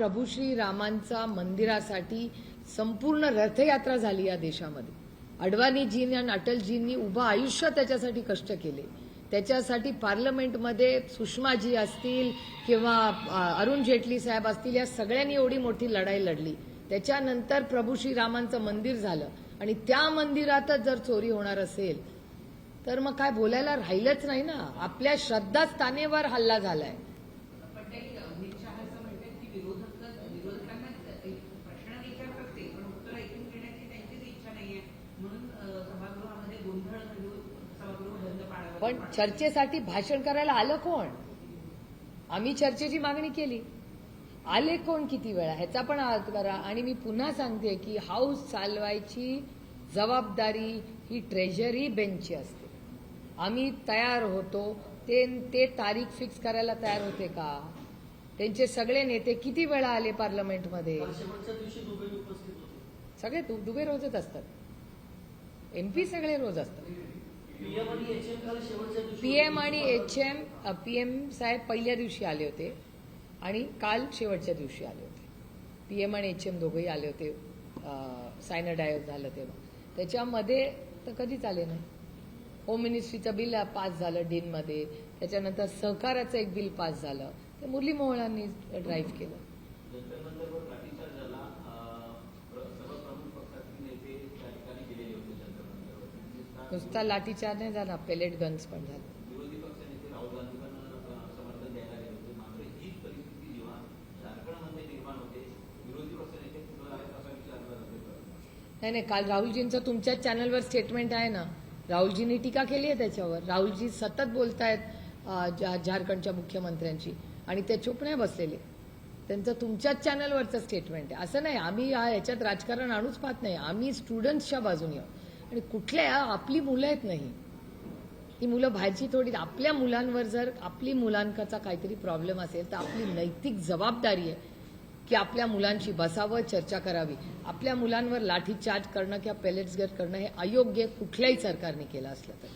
प्रभू श्री रामांचा मंदिरासाठी संपूर्ण रथयात्रा झाली या देशामध्ये. अडवाणीजींनी आणि अटलजींनी उभं आयुष्य त्याच्यासाठी कष्ट केले. त्याच्यासाठी पार्लमेंटमध्ये सुषमाजी असतील किंवा अरुण जेटली साहेब असतील, या सगळ्यांनी एवढी मोठी लढाई लढली. त्याच्यानंतर प्रभू श्री रामांचं मंदिर झालं आणि त्या मंदिरातच जर चोरी होणार असेल तर मग काय बोलायला राहिलंच नाही ना. आपल्या श्रद्धास्थानेवर हल्ला झालाय. पण चर्चेसाठी भाषण करायला आलं कोण? आम्ही चर्चेची मागणी केली, आले कोण किती वेळा ह्याचा पण अर्थ करा. आणि मी पुन्हा सांगते की हाऊस चालवायची जबाबदारी ही ट्रेजरी बेंचची असते. आम्ही तयार होतो, ते तारीख फिक्स करायला तयार होते का? त्यांचे सगळे नेते किती वेळा आले पार्लमेंटमध्ये? सगळे दुबे रोजच असतात. MP सगळे रोज असतात. PM आणि HM, PM साहेब पहिल्या दिवशी आले होते आणि काल शेवटच्या दिवशी आले होते. PM आणि HM दोघंही आले होते. सायना डायोड झालं तेव्हा. त्याच्यामध्ये तर कधीच आले नाही. होम मिनिस्ट्रीचं बिल पास झालं डीनमध्ये. त्याच्यानंतर सहकाराचं एक बिल पास झालं, ते मुरली मोहोळांनी ड्राईव्ह केलं. नुसता लाठीचार्ज नाही झाला, पेलेट गन्स पण झाले. नाही, काल राहुलजींचं तुमच्याच चॅनलवर स्टेटमेंट आहे ना. राहुलजींनी टीका केली आहे त्याच्यावर. राहुलजी सतत बोलतायत झारखंडच्या मुख्यमंत्र्यांची आणि ते चूप नाही बसलेले. त्यांचं तुमच्याच चॅनलवरचं स्टेटमेंट आहे. असं नाही आम्ही याच्यात राजकारण आणूच पाहत नाही. आम्ही स्टुडंट्सच्या बाजूने आहोत. आणि कुठल्या आपली मुलं आहेत नाही, ती मुलं बाहेरची थोडी. आपल्या मुलांवर जर आपली मुलांचा काहीतरी प्रॉब्लेम असेल तर आपली नैतिक जबाबदारी आहे की आपल्या मुलांशी बसावं, चर्चा करावी. आपल्या मुलांवर लाठीचार्ज करणं किंवा पेलेट्स गेट करणं हे अयोग्य कुठल्याही सरकारने केलं असलं तर.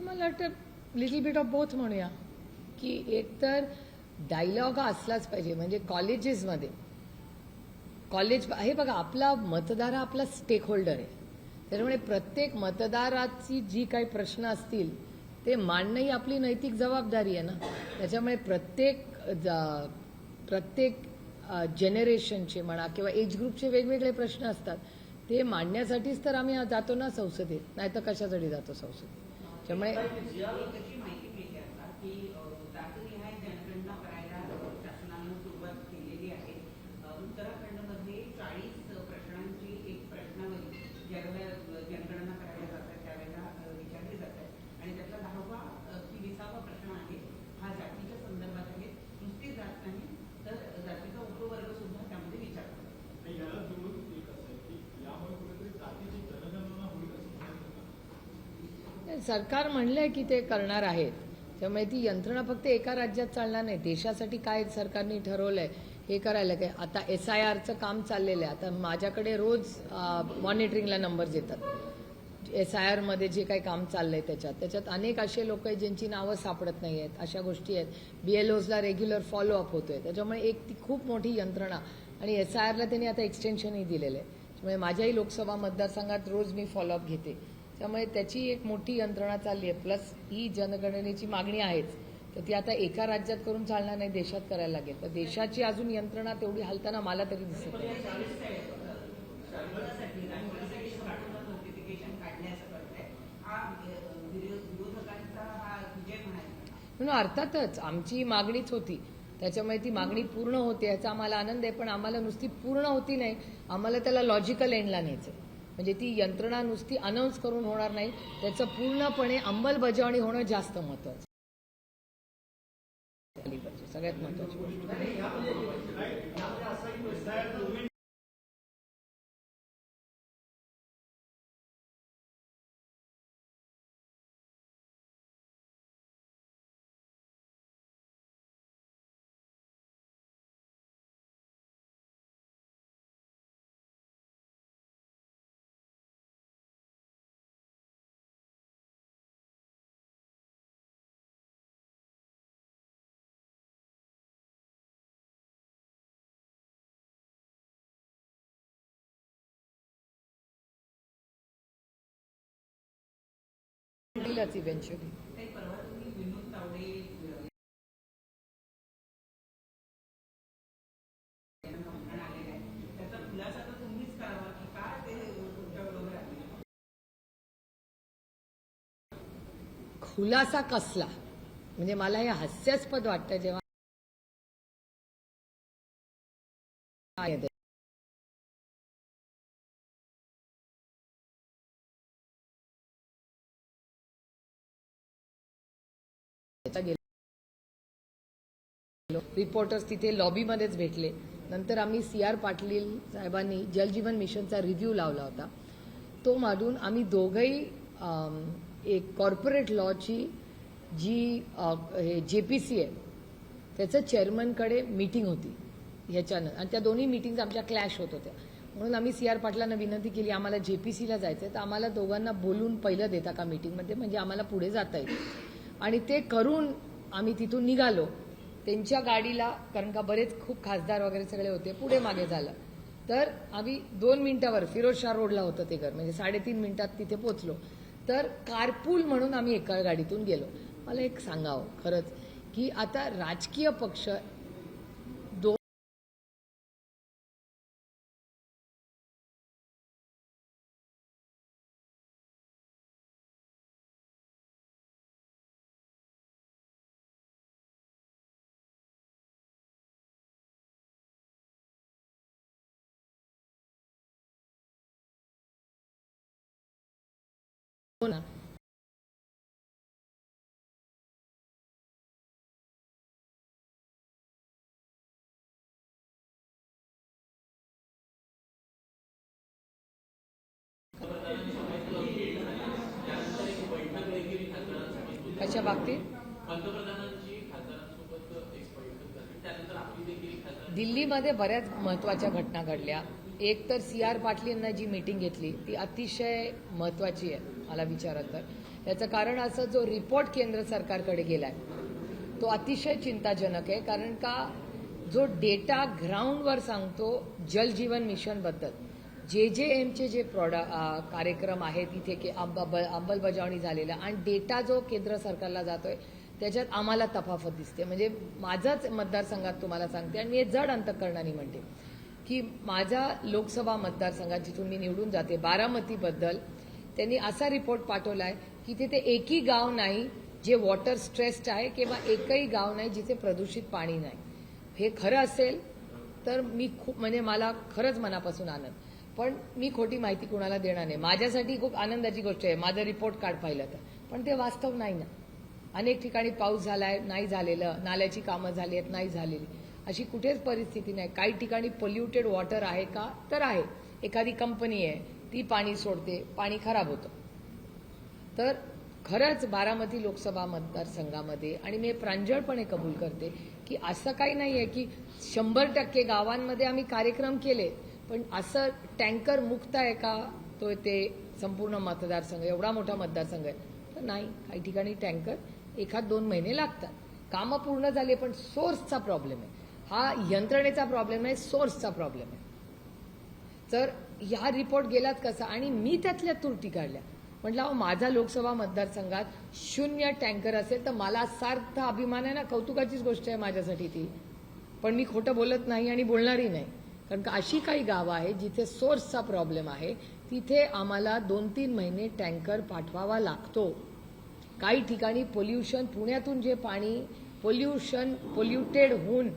मला वाटतं लिटल बिट ऑफ बोथ म्हणूया की एकतर डायलॉग हा असलाच पाहिजे. म्हणजे कॉलेजेसमध्ये हे बघा, आपला मतदार हा आपला स्टेक होल्डर आहे. त्याच्यामुळे प्रत्येक मतदाराची जी काही प्रश्न असतील ते मांडणं ही आपली नैतिक जबाबदारी आहे ना. त्याच्यामुळे प्रत्येक जनरेशनचे म्हणा किंवा एज ग्रुपचे वेगवेगळे प्रश्न असतात. ते मांडण्यासाठीच तर आम्ही जातो ना संसदेत, नाही तर कशासाठी जातो संसदेत. त्यामुळे सरकार म्हणलंय की ते करणार आहेत. त्यामुळे ती यंत्रणा फक्त एका राज्यात चालणार नाही. देशासाठी काय सरकारने ठरवलंय हे करायला काय. आता SIRचं काम चाललेलं आहे. आता माझ्याकडे रोज मॉनिटरिंगला नंबर्स येतात. SIRमध्ये जे काही काम चाललंय त्याच्यात अनेक असे लोक आहेत ज्यांची नावं सापडत नाही आहेत. अशा गोष्टी आहेत. BLOsला रेग्युलर फॉलोअप होतोय. त्याच्यामुळे एक ती खूप मोठी यंत्रणा. आणि SIRला त्यांनी आता एक्सटेन्शनही दिलेलं आहे. त्यामुळे माझ्याही लोकसभा मतदारसंघात रोज मी फॉलोअप घेते. त्यामुळे त्याची एक मोठी यंत्रणा चालली आहे. प्लस ही जनगणनेची मागणी आहेच, तर ती आता एका राज्यात करून चालणार नाही, देशात करायला लागेल. तर देशाची अजून यंत्रणा तेवढी हलताना मला तरी दिसत नाही. अर्थातच आमची मागणीच होती. त्याच्यामुळे ती मागणी पूर्ण होते याचा आम्हाला आनंद आहे. पण आम्हाला नुसती पूर्ण होती नाही, आम्हाला त्याला लॉजिकल एंडला न्यायचं. म्हणजे ती यंत्रणा नुसती अनाऊन्स करून होणार नाही, त्याचं पूर्णपणे अंमलबजावणी होणं जास्त महत्त्वाचं. सगळ्यात महत्त्वाची गोष्ट. इव्हेंच्युअली खुलासा कसला म्हणजे मला हे हास्यास्पद वाटतं जेव्हा रिपोर्टर्स तिथे लॉबीमध्येच भेटले. नंतर आम्ही CR पाटील साहेबांनी जलजीवन मिशनचा रिव्ह्यू लावला होता. तो मांडून आम्ही दोघंही एक कॉर्पोरेट लॉची जी JPC आहे त्याचं चेअरमनकडे मीटिंग होती ह्याच्यानं, आणि त्या दोन्ही मीटिंग्स आमच्या क्लॅश होत होत्या. म्हणून आम्ही CR पाटलांना विनंती केली, आम्हाला JPCला जायचं आहे तर आम्हाला दोघांना बोलून पहिलं देता का मीटिंगमध्ये, म्हणजे आम्हाला पुढे जाता येईल. आणि ते करून आम्ही तिथून निघालो त्यांच्या गाडीला, कारण का बरेच खूप खासदार वगैरे सगळे होते. पुढे मागे झालं तर आम्ही 2 मिनिटावर फिरोजशाह रोडला होतं ते घर, म्हणजे 3.5 मिनिटात तिथे पोहोचलो. तर कारपूल म्हणून आम्ही एका गाडीतून गेलो. मला एक सांगावं खरंच की आता राजकीय पक्ष ना कशा बाबतीत दिल्लीमध्ये बऱ्याच महत्त्वाच्या घटना घडल्या. एक तर CR पाटलींना जी मीटिंग घेतली ती अतिशय महत्त्वाची आहे मला विचारत तर. याचं कारण असं, जो रिपोर्ट केंद्र सरकारकडे गेलाय तो अतिशय चिंताजनक आहे. कारण का जो डेटा ग्राउंडवर सांगतो जलजीवन मिशनबद्दल, JJMचे जे कार्यक्रम आहेत इथे की अंमलबजावणी झालेला आणि डेटा जो केंद्र सरकारला जातोय त्याच्यात आम्हाला तफावत दिसते. म्हणजे माझाच मतदारसंघात तुम्हाला सांगते, आणि मी हे जड अंतःकरणाने म्हणते की माझा लोकसभा मतदारसंघात जिथून मी निवडून जाते बारामतीबद्दल त्यांनी असा रिपोर्ट पाठवलाय की तिथे एकही गाव नाही जे वॉटर स्ट्रेस्ड आहे किंवा एकही गाव नाही जिथे प्रदूषित पाणी नाही. हे खरं असेल तर मी खूप, म्हणजे मला खरंच मनापासून आनंद, पण मी खोटी माहिती कुणाला देणार नाही. माझ्यासाठी खूप आनंदाची गोष्ट आहे माझं रिपोर्ट कार्ड पाहिलं तर, पण ते वास्तव नाही ना. अनेक ठिकाणी पाऊस झालाय नाही झालेलं, नाल्याची कामं झाली आहेत नाही झालेली, अशी कुठेच परिस्थिती नाही. काही ठिकाणी पोल्युटेड वॉटर आहे का, तर आहे. एखादी कंपनी आहे ती पाणी सोडते, पाणी खराब होतं. तर खरंच बारामती लोकसभा मतदारसंघामध्ये, आणि मी प्रांजळपणे कबूल करते की असं काही नाही आहे की 100% गावांमध्ये आम्ही कार्यक्रम केले, पण असं टँकर मुक्त आहे का तो ते संपूर्ण मतदारसंघ, एवढा मोठा मतदारसंघ आहे तर नाही. काही ठिकाणी टँकर 1-2 महिने लागतात, कामं पूर्ण झाली, पण सोर्सचा प्रॉब्लेम आहे. हा यंत्रणेचा प्रॉब्लेम आहे, सोर्सचा प्रॉब्लेम आहे. तर ह्या रिपोर्ट गेलात कसा, आणि मी त्यातल्या त्रुटी काढल्या. म्हटलं अहो माझा लोकसभा मतदारसंघात 0 टँकर असेल तर मला सार्थ अभिमान आहे ना, कौतुकाचीच गोष्ट आहे माझ्यासाठी ती. पण मी खोटं बोलत नाही आणि बोलणारही नाही, कारण का अशी काही गावं आहेत जिथे सोर्सचा प्रॉब्लेम आहे, तिथे आम्हाला 2-3 महिने टँकर पाठवावा लागतो. काही ठिकाणी पोल्युशन, पुण्यातून जे पाणी पोल्युटेड होऊन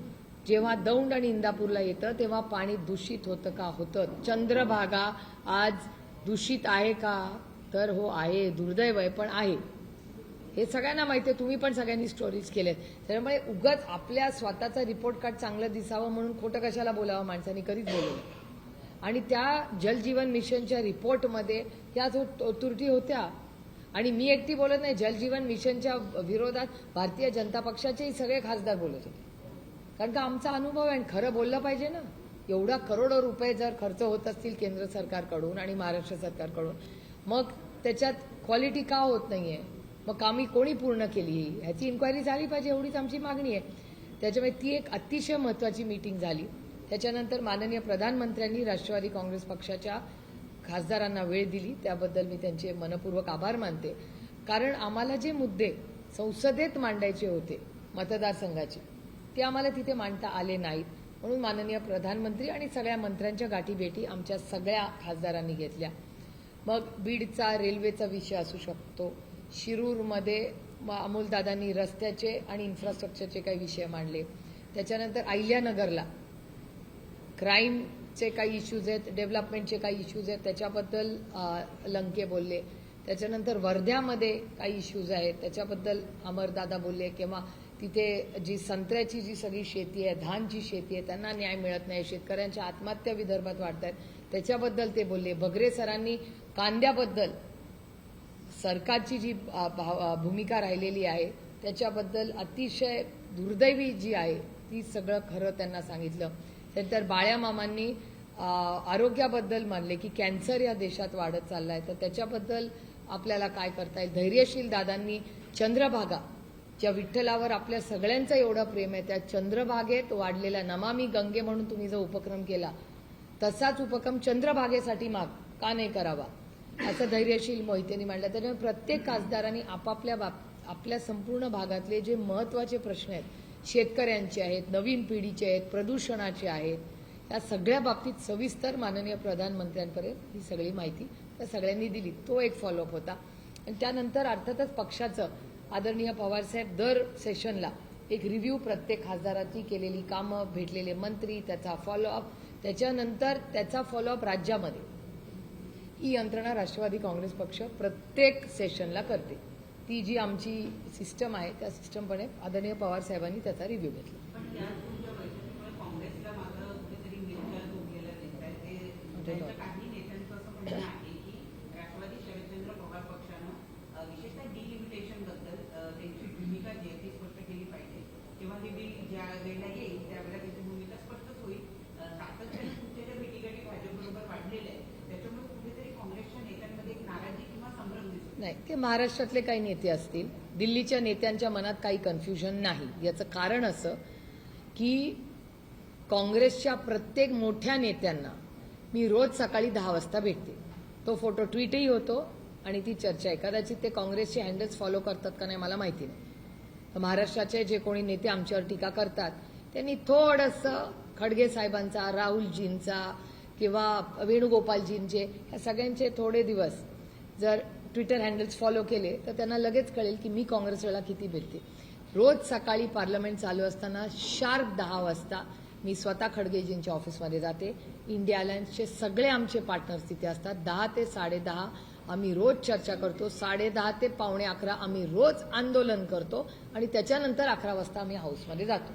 जेव्हा दौंड आणि इंदापूरला येतं तेव्हा पाणी दूषित होतं का, होतं. चंद्रभागा आज दूषित आहे का, तर हो आहे, दुर्दैव आहे पण आहे. हे सगळ्यांना माहिती आहे, तुम्ही पण सगळ्यांनी स्टोरीज केल्यात. त्यामुळे उगाच आपल्या स्वतःचा रिपोर्ट कार्ड चांगलं दिसावं म्हणून खोटं कशाला बोलावं माणसांनी, कधीच बोलवलं. आणि त्या जलजीवन मिशनच्या रिपोर्टमध्ये या त्रुटी होत्या. आणि मी एकटी बोलत नाही, जलजीवन मिशनच्या विरोधात भारतीय जनता पक्षाचेही सगळे खासदार बोलत होते. कारण का आमचा अनुभव आहे आणि खरं बोललं पाहिजे ना. एवढा करोडो रुपये जर खर्च होत असतील केंद्र सरकारकडून आणि महाराष्ट्र सरकारकडून, मग त्याच्यात क्वालिटी का होत नाहीये, मग कामी कोणी पूर्ण केली ह्याची इन्क्वायरी झाली पाहिजे, एवढीच आमची मागणी आहे. त्याच्यामुळे ती एक अतिशय महत्वाची मीटिंग झाली. त्याच्यानंतर माननीय प्रधानमंत्र्यांनी राष्ट्रवादी काँग्रेस पक्षाच्या खासदारांना वेळ दिली, त्याबद्दल मी त्यांचे मनपूर्वक आभार मानते. कारण आम्हाला जे मुद्दे संसदेत मांडायचे होते मतदारसंघाचे, ते आम्हाला तिथे मांडता आले नाहीत. म्हणून माननीय प्रधानमंत्री आणि सगळ्या मंत्र्यांच्या गाठीभेटी आमच्या सगळ्या खासदारांनी घेतल्या. मग बीडचा रेल्वेचा विषय असू शकतो, शिरूरमध्ये अमोलदादांनी रस्त्याचे आणि इन्फ्रास्ट्रक्चरचे काही विषय मांडले. त्याच्यानंतर अहिल्यानगरला क्राईमचे काही इश्यूज आहेत, डेव्हलपमेंटचे काही इश्यूज आहेत, त्याच्याबद्दल लंके बोलले. त्याच्यानंतर वर्ध्यामध्ये काही इश्यूज आहेत, त्याच्याबद्दल अमरदादा बोलले. किंवा तिथे जी संत्र्याची जी सगळी शेती आहे, धानची शेती आहे, त्यांना न्याय मिळत नाही, शेतकऱ्यांच्या आत्महत्या विदर्भात वाढत आहेत, त्याच्याबद्दल ते बोलले. बगरे सरांनी कांद्याबद्दल सरकारची जी भूमिका राहिलेली आहे त्याच्याबद्दल अतिशय दुर्दैवी जी आहे ती सगळं खरं त्यांना सांगितलं. त्यानंतर बाळ्यामामांनी आरोग्याबद्दल मानले की कॅन्सर या देशात वाढत चाललाय, तर त्याच्याबद्दल आपल्याला काय करता येईल. धैर्यशील दादांनी चंद्रभागा, ज्या विठ्ठलावर आपल्या सगळ्यांचं एवढं प्रेम आहे, त्या चंद्रभागेत वाढलेला नमामि गंगे म्हणून तुम्ही जो उपक्रम केला, तसाच उपक्रम चंद्रभागेसाठी का नाही करावा, असं धैर्यशील मोहितेंनी मांडलं. त्यामुळे प्रत्येक खासदारांनी आपल्या संपूर्ण भागातले जे महत्वाचे प्रश्न आहेत, शेतकऱ्यांचे आहेत, नवीन पिढीचे आहेत, प्रदूषणाचे आहेत, या सगळ्या बाबतीत सविस्तर माननीय प्रधानमंत्र्यांपर्यंत ही सगळी माहिती त्या सगळ्यांनी दिली. तो एक फॉलोअप होता. आणि त्यानंतर अर्थातच पक्षाचं आदरणीय पवारसाहेब दर सेशनला एक रिव्ह्यू, प्रत्येक खासदाराची केलेली कामं, भेटलेले मंत्री, त्याचा फॉलोअप, त्याच्यानंतर त्याचा फॉलोअप राज्यामध्ये ही यंत्रणा राष्ट्रवादी काँग्रेस पक्ष प्रत्येक सेशनला करते. ती जी आमची सिस्टम आहे त्या सिस्टमपणे आदरणीय पवार साहेबांनी त्याचा रिव्ह्यू घेतला. नाही, ते महाराष्ट्रातले काही नेते असतील, दिल्लीच्या नेत्यांच्या मनात काही कन्फ्युजन नाही. याचं कारण असं की काँग्रेसच्या प्रत्येक मोठ्या नेत्यांना मी रोज सकाळी 10 वाजता भेटते. तो फोटो ट्विटही होतो आणि ती चर्चा आहे. कदाचित ते काँग्रेसचे हँडल्स फॉलो करतात का नाही मला माहिती नाही. महाराष्ट्राचे जे कोणी नेते आमच्यावर टीका करतात त्यांनी थोडंसं खडगे साहेबांचा, राहुलजींचा किंवा वेणुगोपालजींचे, ह्या सगळ्यांचे थोडे दिवस जर ट्विटर हँडल्स फॉलो केले तर त्यांना लगेच कळेल की मी काँग्रेसला किती भेटते. रोज सकाळी पार्लमेंट चालू असताना शार्प 10 वाजता मी स्वतः खडगेजींच्या ऑफिसमध्ये जाते. इंडिया अलायन्सचे सगळे आमचे पार्टनर्स तिथे असतात. 10 ते 10:30 आम्ही रोज चर्चा करतो. 10:30 ते 11:15 आम्ही रोज आंदोलन करतो आणि त्याच्यानंतर 11 वाजता आम्ही हाऊसमध्ये जातो.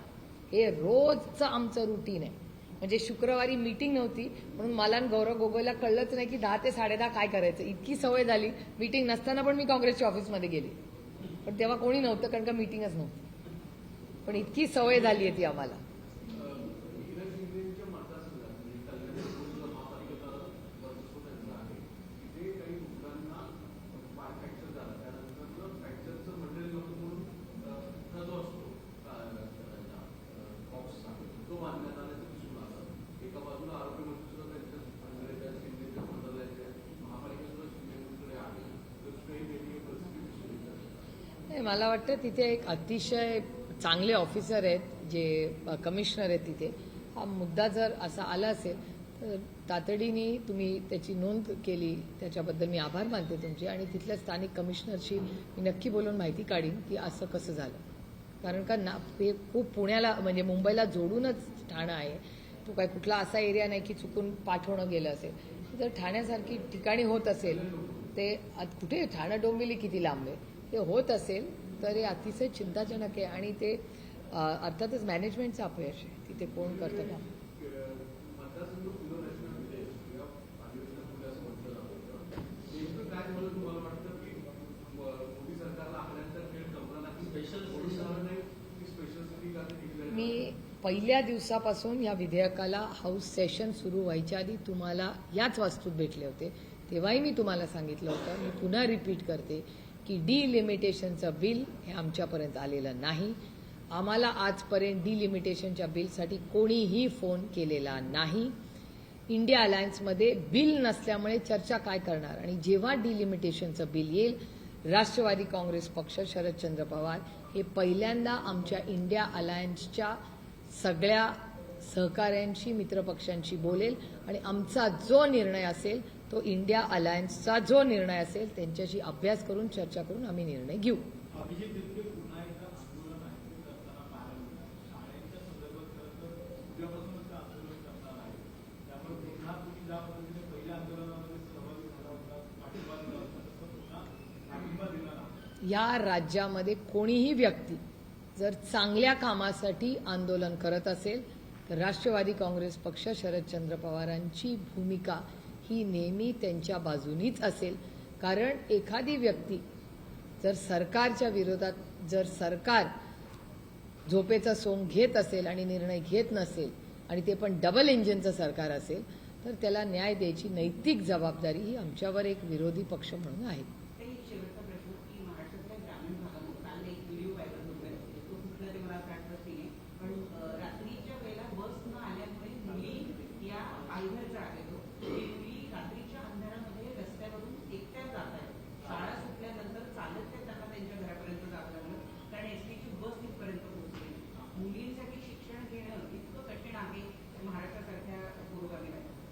हे रोजचं आमचं रुटीन आहे. म्हणजे शुक्रवारी मीटिंग नव्हती म्हणून मला आणि गौरव गोगोईला कळलंच नाही की 10 ते 10:30 काय करायचं. इतकी सवय झाली. मीटिंग नसताना पण मी काँग्रेसच्या ऑफिसमध्ये गेले, पण तेव्हा कोणी नव्हतं कारण का मीटिंगच नव्हती. पण इतकी सवय झाली आहे ती आम्हाला. मला वाटतं तिथे एक अतिशय चांगले ऑफिसर आहेत जे कमिशनर आहेत तिथे. हा मुद्दा जर असा आला असेल तर तातडीने तुम्ही त्याची नोंद केली, त्याच्याबद्दल मी आभार मानते तुमचे. आणि तिथल्या स्थानिक कमिशनरशी मी नक्की बोलून माहिती काढीन की असं कसं झालं. कारण का हे खूप पुण्याला म्हणजे मुंबईला जोडूनच ठाणं आहे. तो काय कुठला असा एरिया नाही की चुकून पाठवणं गेलं असेल. जर ठाण्यासारखी ठिकाणी होत असेल ते कुठे ठाणं डोंबिवली किती लांब आहे. ते होत असेल तर हे अतिशय चिंताजनक आहे आणि ते अर्थातच मॅनेजमेंटचं अपयश आहे. तिथे कोण करतं का? मी पहिल्या दिवसापासून या विधेयकाला हाऊस सेशन सुरू व्हायच्या आधी तुम्हाला याच वास्तूत भेटले होते, तेव्हाही मी तुम्हाला सांगितलं होतं. मी पुन्हा रिपीट करते की डिलिमिटेशनचं बिल हे आमच्यापर्यंत आलेलं नाही. आम्हाला आजपर्यंत डिलिमिटेशनच्या बिलसाठी कोणीही फोन केलेला नाही. इंडिया अलायन्समध्ये बिल नसल्यामुळे चर्चा काय करणार? आणि जेव्हा डिलिमिटेशनचं बिल येईल, राष्ट्रवादी काँग्रेस पक्ष, शरदचंद्र पवार हे पहिल्यांदा आमच्या इंडिया अलायन्सच्या सगळ्या सहकाऱ्यांशी, मित्रपक्षांशी बोलेल आणि आमचा जो निर्णय असेल तो इंडिया अलायन्सचा जो निर्णय असेल त्यांच्याशी अभ्यास करून चर्चा करून आम्ही निर्णय घेऊ. या राज्यामध्ये कोणीही व्यक्ती जर चांगल्या कामासाठी आंदोलन करत असेल तर राष्ट्रवादी काँग्रेस पक्ष, शरदचंद्र पवारांची भूमिका ही नेहमी त्यांच्या बाजूनीच असेल. कारण एखादी व्यक्ती जर सरकारच्या विरोधात, जर सरकार झोपेचा सोंग घेत असेल आणि निर्णय घेत नसेल आणि ते पण डबल इंजिनचं सरकार असेल तर त्याला न्याय द्यायची नैतिक जबाबदारी ही आमच्यावर एक विरोधी पक्ष म्हणून आहे.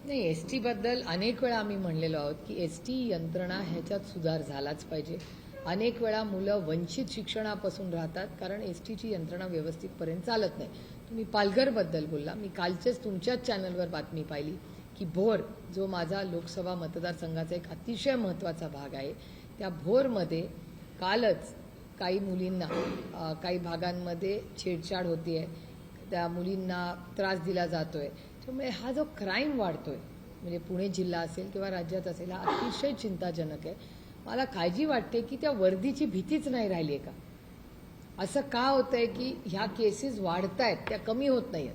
नाही, एसटी बद्दल अनेक वेळा आम्ही म्हणलेलो आहोत की एसटी यंत्रणा ह्याच्यात सुधार झालाच पाहिजे. अनेक वेळा मुलं वंचित शिक्षणापासून राहतात कारण एसटीची यंत्रणा व्यवस्थितपर्यंत चालत नाही. तुम्ही पालघरबद्दल बोलला. मी कालचेच तुमच्याच चॅनलवर बातमी पाहिली की भोर, जो माझा लोकसभा मतदारसंघाचा एक अतिशय महत्त्वाचा भाग आहे, त्या भोरमध्ये कालच काही मुलींना काही भागांमध्ये छेडछाड होतीये, त्या मुलींना त्रास दिला जातोय. त्यामुळे हा जो क्राईम वाढतोय, म्हणजे पुणे जिल्हा असेल किंवा राज्यात असेल, हा अतिशय चिंताजनक आहे. मला काळजी वाटते की त्या वर्दीची भीतीच नाही राहिली आहे का? असं का होतंय की ह्या केसेस वाढतायत, त्या कमी होत नाहीत.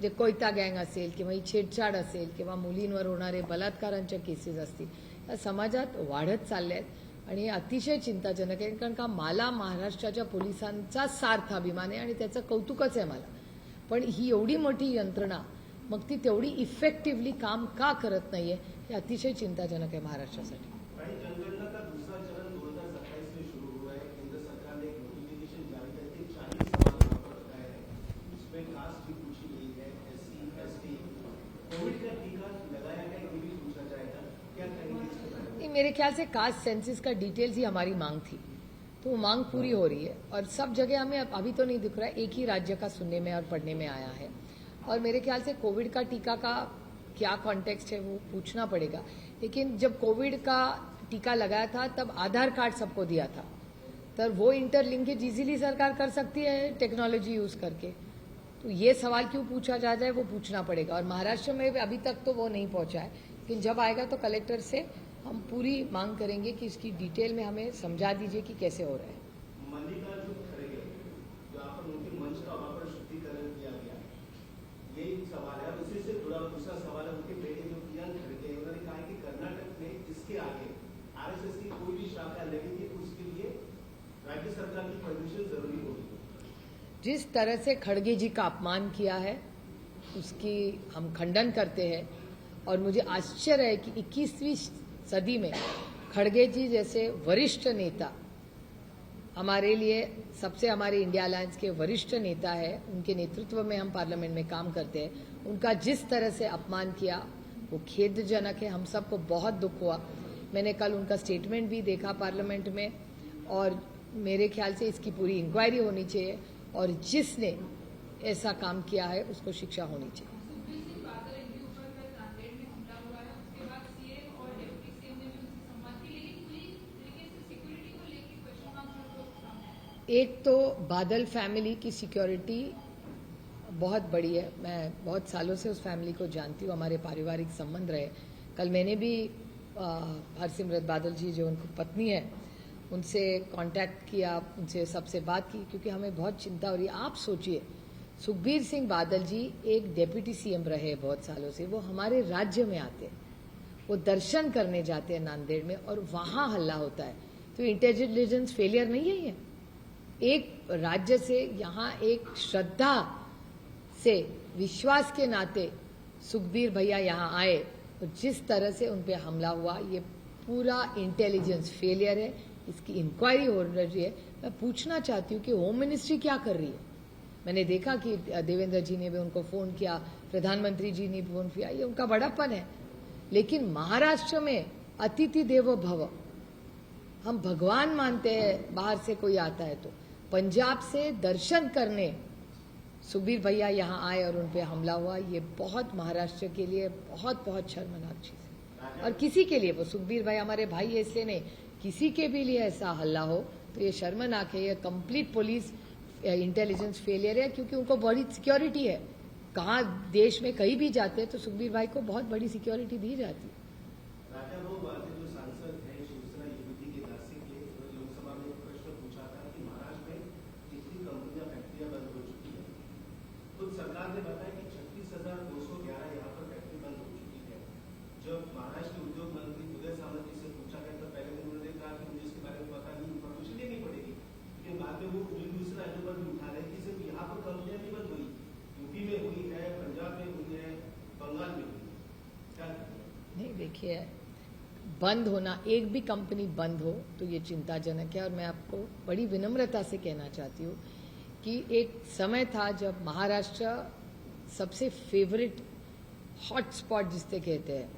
जे कोयता गँग असेल किंवा ही छेडछाड असेल किंवा मुलींवर होणारे बलात्कारांच्या केसेस असतील, या समाजात वाढत चालल्या आहेत आणि हे अतिशय चिंताजनक आहे. कारण का मला महाराष्ट्राच्या पोलिसांचा सार्थ अभिमान आहे आणि त्याचं कौतुकच आहे मला. पण ही एवढी मोठी यंत्रणा मग ती तेवढी इफेक्टिव्हली काम का करत नाहीये, हे अतिशय चिंताजनक आहे महाराष्ट्रासाठी. मेरे ख्याल से कास्ट सेंसिस का डिटेल्स ही हमारी मांग थी, तो वो मांग पूरी हो रही है और सब जगह हमें अभी तो नहीं दिख रहा है. एक ही राज्य का सुनने में और पढ़ने में आया है और मेरे ख्याल से कोविड का टीका का क्या कॉन्टेक्स्ट है वो पूछना पड़ेगा. लेकिन जब कोविड का टीका लगाया था तब आधार कार्ड सबको दिया था, तो वो इंटरलिंकेज इजीली सरकार कर सकती है टेक्नोलॉजी यूज करके. तो ये सवाल क्यों पूछा जा रहा है वो पूछना पड़ेगा. और महाराष्ट्र में अभी तक तो वो नहीं पहुंचा है, लेकिन जब आएगा तो कलेक्टर से हम पूरी मांग करेंगे कि इसकी डिटेल में हमें समझा दीजिए कि कैसे हो रहा है. ये सवाल है. उसी से जुड़ा दूसरा सवाल है, उनके बेटे जो प्रियंक खड़गे, उन्होंने कहा कि कर्नाटक में इसके आगे आरएसएस की कोई भी शाखा लगेगी तो उसके लिए राज्य सरकार की परमिशन जरूरी होगी. जिस तरह से खड़गे जी का अपमान किया है उसकी हम खंडन करते हैं और मुझे आश्चर्य है कि 21वीं सदी में खड़गे जी जैसे वरिष्ठ नेता, हमारे लिए सबसे, हमारे इंडिया अलायंस के वरिष्ठ नेता है, उनके नेतृत्व में हम पार्लियामेंट में काम करते हैं, उनका जिस तरह से अपमान किया वो खेदजनक है. हम सबको बहुत दुख हुआ. मैंने कल उनका स्टेटमेंट भी देखा पार्लियामेंट में और मेरे ख्याल से इसकी पूरी इंक्वायरी होनी चाहिए और जिसने ऐसा काम किया है उसको शिक्षा होनी चाहिए. एक तो बादल फैमिली की सिक्योरिटी बहुत बड़ी है। मैं बहुत सालों से उस फैमिली को जानती हूँ, हमारे पारिवारिक संबंध रहे। कल मैंने भी हरसिमरत बादल जी जो उनको पत्नी है उनसे कांटेक्ट किया, उनसे सबसे बात की, क्योंकि हमें बहुत चिंता हो रही है। आप सोचिए, सुखबीर सिंह बादल जी एक डेप्यूटी सीएम रहे बहुत सालों से, वो हमारे राज्य में आते हैं, वो दर्शन करने जाते हैं नांदेड़ में और वहां हल्ला होता है। तो इंटेलिजेंस फेलियर नहीं है ये? एक राज्य से यहाँ एक श्रद्धा से, विश्वास के नाते सुखबीर भैया यहाँ आए और जिस तरह से उन पे हमला हुआ, ये पूरा इंटेलिजेंस फेलियर है। इसकी इंक्वायरी हो रही है। मैं पूछना चाहती हूँ कि होम मिनिस्ट्री क्या कर रही है? मैंने देखा कि देवेंद्र जी ने भी उनको फोन किया, प्रधानमंत्री जी ने फोन किया, ये उनका बड़ापन है। लेकिन महाराष्ट्र में अतिथि देवो भव, हम भगवान मानते हैं बाहर से कोई आता है तो। पंजाब से दर्शन करने सुखबीर भैया यहाँ आए और उन पे हमला हुआ, ये बहुत महाराष्ट्र के लिए बहुत बहुत शर्मनाक चीज है। और किसी के लिए, वो सुखबीर भाई हमारे भाई है इसलिए नहीं, किसी के भी लिए ऐसा हल्ला हो तो ये शर्मनाक है। ये कंप्लीट पुलिस इंटेलिजेंस फेलियर है, क्योंकि उनको बड़ी सिक्योरिटी है। कहाँ देश में कहीं भी जाते हैं तो सुखबीर भाई को बहुत बड़ी सिक्योरिटी दी जाती है। राजा वो जो सांसद है शिवसेना युवती के नासिक के, उन्होंने लोकसभा में एक प्रश्न पूछा था कि महाराष्ट्र में कितनी कंपनियां फैक्ट्रियां बंद हो चुकी है। खुद सरकार ने बताया कि 36,211 यहाँ पर फैक्ट्री बंद हो चुकी है। जब महाराष्ट्र के उद्योग मंत्री उदय सामंत जी से पूछा गया तो पहले दिन उन्होंने कहा कि मुझे इसके बारे में पता नहीं, इन्फॉर्मेशन लेनी पड़ेगी। लेकिन बाद में वो दूसरे राज्यों पर भी उठा रहे कि सिर्फ यहाँ पर कंपनियां नहीं बंद हुई, यूपी में हुई है, पंजाब में हुई है, बंगाल में हुई है। क्या नहीं, देखिए, बंद होना, एक भी कंपनी बंद हो तो ये चिंताजनक है। और मैं आपको बड़ी विनम्रता से कहना चाहती हूँ कि एक समय था जब महाराष्ट्र सबसे फेवरेट हॉटस्पॉट जिससे कहते हैं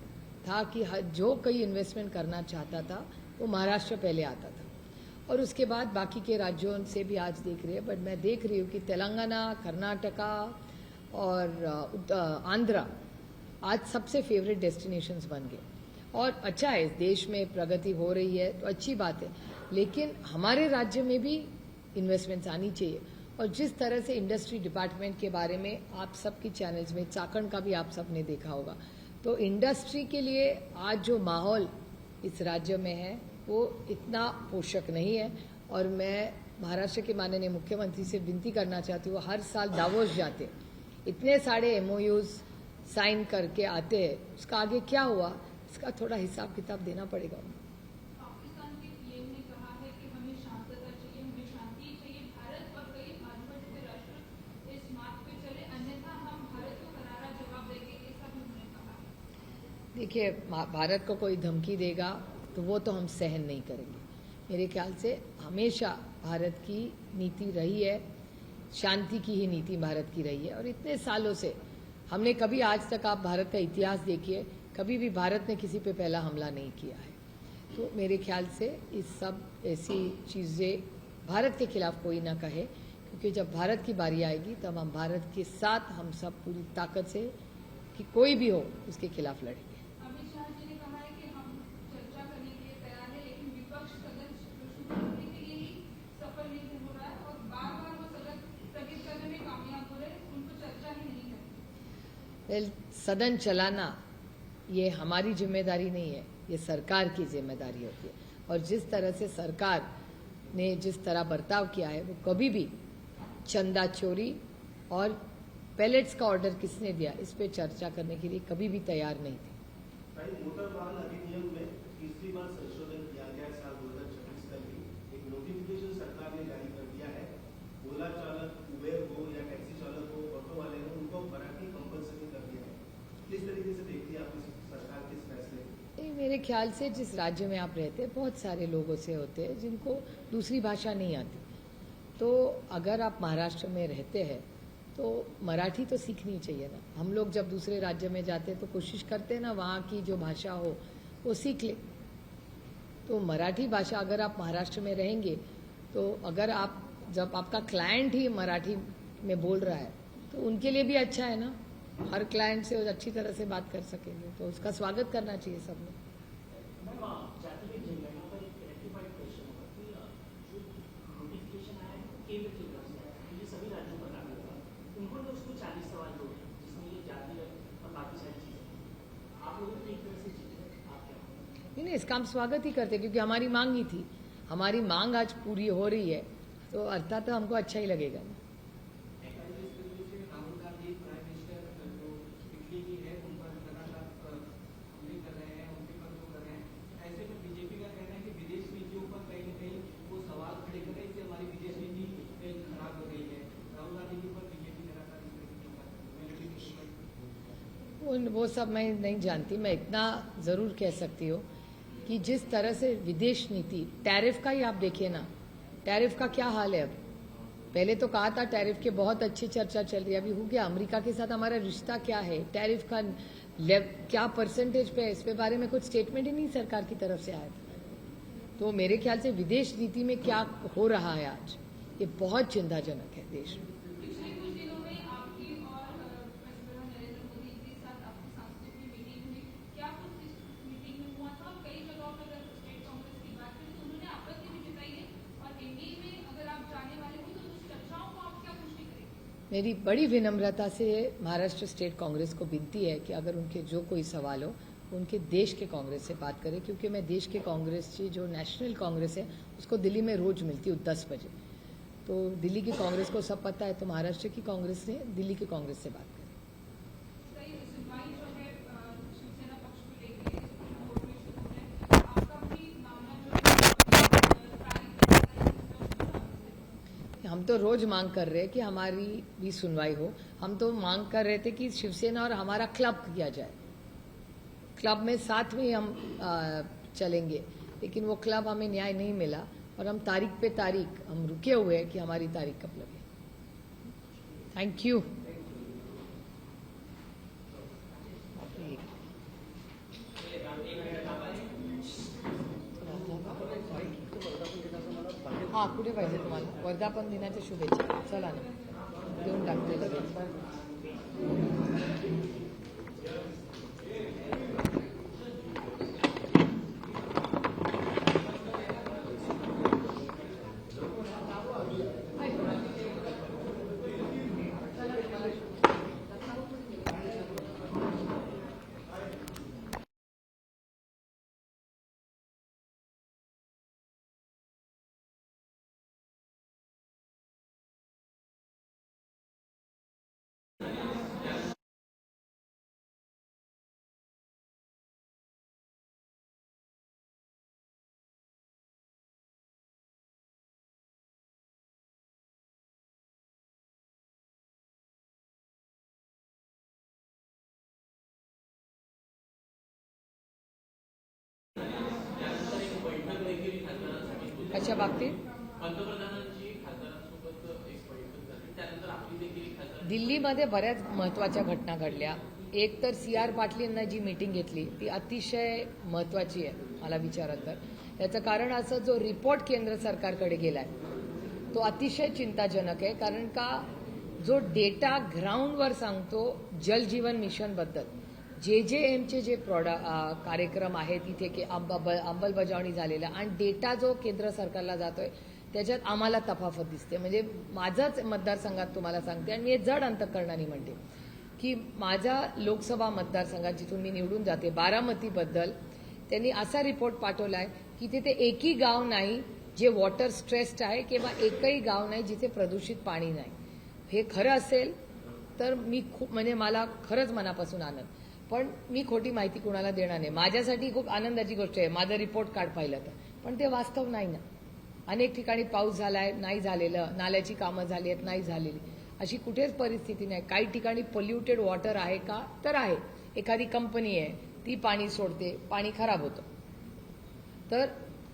था, कि जो कोई इन्वेस्टमेंट करना चाहता था वो महाराष्ट्र पहले आता था, और उसके बाद बाकी के राज्यों से भी आज देख रहे हैं। बट मैं देख रही हूँ कि तेलंगाना, कर्नाटका और आंध्रा आज सबसे फेवरेट डेस्टिनेशंस बन गए। और अच्छा है, इस देश में प्रगति हो रही है तो अच्छी बात है, लेकिन हमारे राज्य में भी इन्वेस्टमेंट्स आनी चाहिए। और जिस तरह से इंडस्ट्री डिपार्टमेंट के बारे में आप सबकी चैनल्स में, चाकण का भी आप सबने देखा होगा, तो इंडस्ट्री के लिए आज जो माहौल इस राज्य में है वो इतना पोषक नहीं है। और मैं महाराष्ट्र के माननीय मुख्यमंत्री से विनती करना चाहती हूँ, हर साल दावोस जाते, इतने सारे MOUs साइन करके आते हैं, उसका आगे क्या हुआ इसका थोड़ा हिसाब किताब देना पड़ेगा। पाकिस्तान के पीएम ने कहा है कि हमें शांतता चाहिए, हमें शांति चाहिए। भारत और कई आदिवासी राष्ट्र इस मार्ग पे चले, अन्यथा हम भारत को करारा जवाब देंगे, ये सब उन्होंने कहा। देखिए, भारत को कोई धमकी देगा तो वो तो हम सहन नहीं करेंगे। मेरे ख्याल से हमेशा भारत की नीति रही है, शांति की ही नीति भारत की रही है। और इतने सालों से हमने कभी, आज तक आप भारत का इतिहास देखिए, कभी भी भारत ने किसी पे पहला हमला नहीं किया है। तो मेरे ख्याल से इस सब ऐसी चीज़ें भारत के खिलाफ कोई ना कहे, क्योंकि जब भारत की बारी आएगी तब हम भारत के साथ, हम सब पूरी ताकत से, कि कोई भी हो, उसके खिलाफ लड़ेंगे। अमित शाह जी ने कहा है कि हम चर्चा करने के लिए तैयार है, लेकिन विपक्ष सदन शुरू करने के लिए ही सफल नहीं हो रहा है और बार बार वो सदन स्थगित करने में कामयाब हो रहे हैं, उनको चर्चा ही नहीं करनी। सदन चलाना ये हमारी जिम्मेदारी नहीं है, ये सरकार की जिम्मेदारी होती है। और जिस तरह से सरकार ने जिस तरह बर्ताव किया है, वो कभी भी चंदा चोरी और पैलेट्स का ऑर्डर किसने दिया, इस पे चर्चा करने के लिए कभी भी तैयार नहीं थी। भाई, मोटर वाहन अधिनियम में तीसरी बार संशोधन किया गया साल 2026 तक भी। एक नोटिफिकेशन सरकार ने जारी कर दिया है। ओला चालक, उबेर हो या टैक्सी चालक हो, ऑटो वाले हो, उनको मराठी कंपलसरी कर दिया है। किस तरीके से देखती है आप सरकार के इस फैसले? मेरे ख्याल से जिस राज्य में आप रहते हैं, बहुत सारे लोगों से होते हैं जिनको दूसरी भाषा नहीं आती। तो अगर आप महाराष्ट्र में रहते हैं तो मराठी तो सीखनी चाहिए ना। हम लोग जब दूसरे राज्य में जाते हैं तो कोशिश करते हैं ना, वहाँ की जो भाषा हो वो सीख ले। तो मराठी भाषा, अगर आप महाराष्ट्र में रहेंगे तो अगर आप, जब आपका क्लाइंट ही मराठी में बोल रहा है तो उनके लिए भी अच्छा है ना, हर क्लाइंट से वो अच्छी तरह से बात कर सकेंगे, तो उसका स्वागत करना चाहिए सबने। मैम, जाती है जनगणना पर एक रेक्टिफाइड क्वेश्चन होगा कि जो नोटिफिकेशन आया है नहीं, इसका हम स्वागत ही करते क्योंकि हमारी मांग ही थी। हमारी मांग आज पूरी हो रही है तो अर्थात हमको अच्छा ही लगेगा ना। राहुल गांधी प्राइम मिनिस्टर जो इटली की है उन पर लगातार हमले कर रहे हैं, उनके पर वो कर रहे हैं। ऐसे में बीजेपी का कहना है कि विदेश नीतियों पर कहीं न कहीं वो सवाल खड़े कर रहे हैं, इससे हमारी विदेश नीति खराब हो गई है। राहुल गांधी के ऊपर बीजेपी लगातार इस तरह की वो सब मैं नहीं जानती। मैं इतना जरूर कह सकती हूँ कि जिस तरह से विदेश नीति, टैरिफ का ही आप देखिए ना, टैरिफ का क्या हाल है। अब पहले तो कहा था टैरिफ के बहुत अच्छी चर्चा चल रही है, अभी हो गया। अमेरिका के साथ हमारा रिश्ता क्या है, टैरिफ का क्या परसेंटेज पे है, इस पे बारे में कुछ स्टेटमेंट ही नहीं सरकार की तरफ से आया था। तो मेरे ख्याल से विदेश नीति में क्या हो रहा है आज, ये बहुत चिंताजनक है देश में। पिछले कुछ दिनों में आपकी और प्रधानमंत्री नरेंद्र मोदी के साथ आपकी सांस्कृतिक मीटिंग हुई, क्या कुछ इस मीटिंग में हुआ था? और कई जगहों पर अगर स्टेट कांग्रेस की बात करें तो उन्होंने आपत्ति भी जताई है, और एनडीए में अगर आप जाने वाले हो तो उस चर्चाओं को आप क्या पुष्टि करेंगे? मेरी बड़ी विनम्रता से महाराष्ट्र स्टेट कांग्रेस को विनती है कि अगर उनके जो कोई सवाल हो उनके देश के कांग्रेस से बात करें, क्योंकि मैं देश के कांग्रेस की जो नेशनल कांग्रेस है उसको दिल्ली में रोज मिलती हूँ 10 बजे। तो दिल्ली की कांग्रेस को सब पता है, तो महाराष्ट्र की कांग्रेस ने दिल्ली की कांग्रेस से बात करें। सही सुनवाई जो है शिवसेना पक्ष को लेकर सुप्रीम कोर्ट में शुरू है, आपका भी मामला जो है हम तो रोज मांग कर रहे हैं कि हमारी भी सुनवाई हो। हम तो मांग कर रहे थे कि शिवसेना और हमारा क्लब किया जाए, क्लब में साथ में हम चलेंगे, लेकिन वो क्लब हमें न्याय नहीं मिला और हम तारीख पे तारीख हम रुके हुए हैं कि हमारी तारीख कब लगे। Thank you. हाँ, कुठे पाहिजे तुम्हाला? वर्धापन दिनाच्या शुभेच्छा. चला ना, देऊन टाकते लगेच. कशा बाबतीत? पंतप्रधानांची खासदारांसोबत एक बैठक झाली, त्यानंतर आपली देखील एक खासदार दिल्लीमध्ये बऱ्याच महत्वाच्या घटना घडल्या. एक तर CR पाटलींना जी मीटिंग घेतली ती अतिशय महत्वाची आहे मला विचारात तर. त्याचं कारण असं, जो रिपोर्ट केंद्र सरकारकडे गेलाय तो अतिशय चिंताजनक आहे. कारण का जो डेटा ग्राउंडवर सांगतो जल जीवन मिशन बद्दल, JJMचे जे कार्यक्रम आहेत तिथे की अंमलबजावणी झालेला आणि डेटा जो केंद्र सरकारला जातोय त्याच्यात आम्हाला तफावत दिसते. म्हणजे माझाच मतदारसंघात तुम्हाला सांगते आणि मी हे जड अंतःकरणाने म्हणते की माझ्या लोकसभा मतदारसंघात जिथून मी निवडून जाते बारामतीबद्दल त्यांनी असा रिपोर्ट पाठवलाय की तिथे एकही गाव नाही जे वॉटर स्ट्रेस्ड आहे किंवा एकही गाव नाही जिथे प्रदूषित पाणी नाही. हे खरं असेल तर मी खूप म्हणजे मला खरंच मनापासून आनंद, पण मी खोटी माहिती कुणाला देणार नाही. माझ्यासाठी खूप आनंदाची गोष्ट आहे माझं रिपोर्ट कार्ड पाहिलं तर, पण ते वास्तव नाही ना. अनेक ठिकाणी पाऊस झालाय नाही झालेलं, नाल्याची कामं झाली आहेत नाही झालेली, अशी कुठेच परिस्थिती नाही. काही ठिकाणी पोल्युटेड वॉटर आहे का, तर आहे. एखादी कंपनी आहे ती पाणी सोडते, पाणी खराब होतं. तर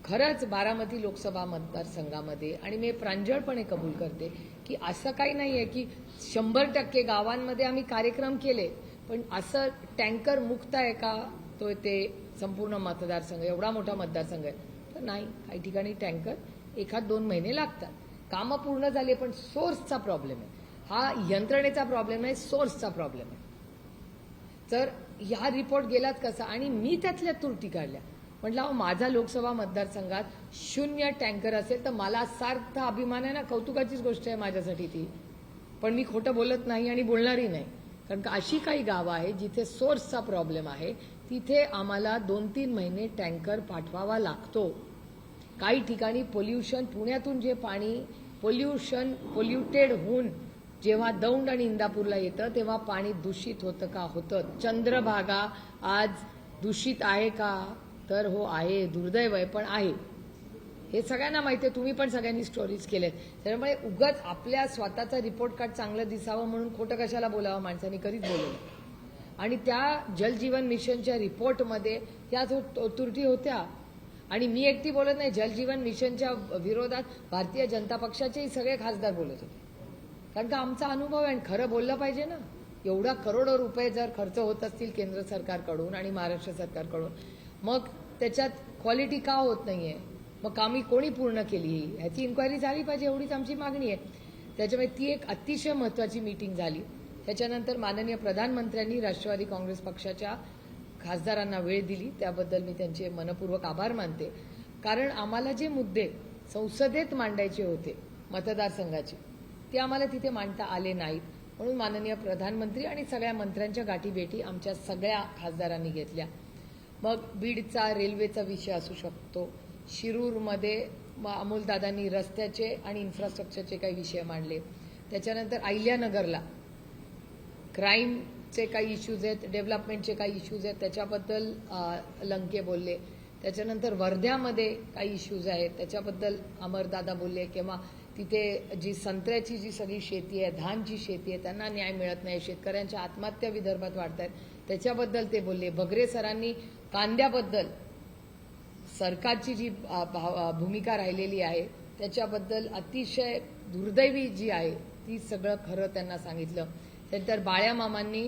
खरंच बारामती लोकसभा मतदारसंघामध्ये, आणि मी प्रांजळपणे कबूल करते की असं काही नाही आहे की 100% गावांमध्ये आम्ही कार्यक्रम केले, पण असं टँकर मुक्त आहे का तो ते संपूर्ण मतदारसंघ, एवढा मोठा मतदारसंघ आहे तर नाही. काही ठिकाणी टँकर 1-2 महिने लागतात. कामं पूर्ण झाली, पण सोर्सचा प्रॉब्लेम आहे. हा यंत्रणेचा प्रॉब्लेम आहे, सोर्सचा प्रॉब्लेम आहे. तर ह्या रिपोर्ट गेलात कसा, आणि मी त्यातल्या त्रुटी काढल्या. म्हटलं अहो, माझा लोकसभा मतदारसंघात 0 टँकर असेल तर मला सार्थ अभिमान आहे ना, कौतुकाचीच गोष्ट आहे माझ्यासाठी ती. पण मी खोटं बोलत नाही आणि बोलणारही नाही, कारण का अशी काही गावं आहेत जिथे सोर्सचा प्रॉब्लेम आहे, तिथे आम्हाला 2-3 महिने टँकर पाठवावा लागतो. काही ठिकाणी पोल्युशन, पुण्यातून जे पाणी पोल्युटेड होऊन जेव्हा दौंड आणि इंदापूरला येतं तेव्हा पाणी दूषित होतं का? होतं. चंद्रभागा आज दूषित आहे का? तर हो आहे, दुर्दैव आहे पण आहे. हे सगळ्यांना माहिती आहे, तुम्ही पण सगळ्यांनी स्टोरीज केल्यात. त्यामुळे उगाच आपल्या स्वतःचा रिपोर्ट कार्ड चांगलं दिसावं म्हणून खोटं कशाला बोलावं माणसांनी, कधीच बोलवलं. आणि त्या जलजीवन मिशनच्या रिपोर्टमध्ये त्या त्रुटी होत्या. आणि मी एकटी बोलत नाही, जलजीवन मिशनच्या विरोधात भारतीय जनता पक्षाचेही सगळे खासदार बोलत होते. कारण का आमचा अनुभव आहे आणि खरं बोललं पाहिजे ना. एवढा करोडो रुपये जर खर्च होत असतील केंद्र सरकारकडून आणि महाराष्ट्र सरकारकडून, मग त्याच्यात क्वालिटी का होत नाहीये? मग कामी कोणी पूर्ण केली ह्याची इन्क्वायरी झाली पाहिजे, एवढीच आमची मागणी आहे. त्याच्यामुळे ती एक अतिशय महत्वाची मीटिंग झाली. त्याच्यानंतर माननीय प्रधानमंत्र्यांनी राष्ट्रवादी काँग्रेस पक्षाच्या खासदारांना वेळ दिली, त्याबद्दल मी त्यांचे मनपूर्वक आभार मानते. कारण आम्हाला जे मुद्दे संसदेत मांडायचे होते मतदारसंघाचे, ते आम्हाला तिथे मांडता आले नाहीत. म्हणून माननीय प्रधानमंत्री आणि सगळ्या मंत्र्यांच्या गाठीभेटी आमच्या सगळ्या खासदारांनी घेतल्या. मग बीडचा रेल्वेचा विषय असू शकतो, शिरूरमध्ये अमोलदादांनी रस्त्याचे आणि इन्फ्रास्ट्रक्चरचे काही विषय मांडले. त्याच्यानंतर अहिल्यानगरला क्राईमचे काही इश्यूज आहेत, डेव्हलपमेंटचे काही इश्यूज आहेत, त्याच्याबद्दल लंके बोलले. त्याच्यानंतर वर्ध्यामध्ये काही इश्यूज आहेत, त्याच्याबद्दल अमरदादा बोलले. किंवा तिथे जी संत्र्याची जी सगळी शेती आहे, धानची शेती आहे, त्यांना न्याय मिळत नाही, शेतकऱ्यांच्या आत्महत्या विदर्भात वाढत आहेत, त्याच्याबद्दल ते बोलले. भगरे सरांनी कांद्याबद्दल सरकारची जी भूमिका राहिलेली आहे त्याच्याबद्दल अतिशय दुर्दैवी जी आहे ती सगळं खरं त्यांना सांगितलं. त्यानंतर बाळ्यामामांनी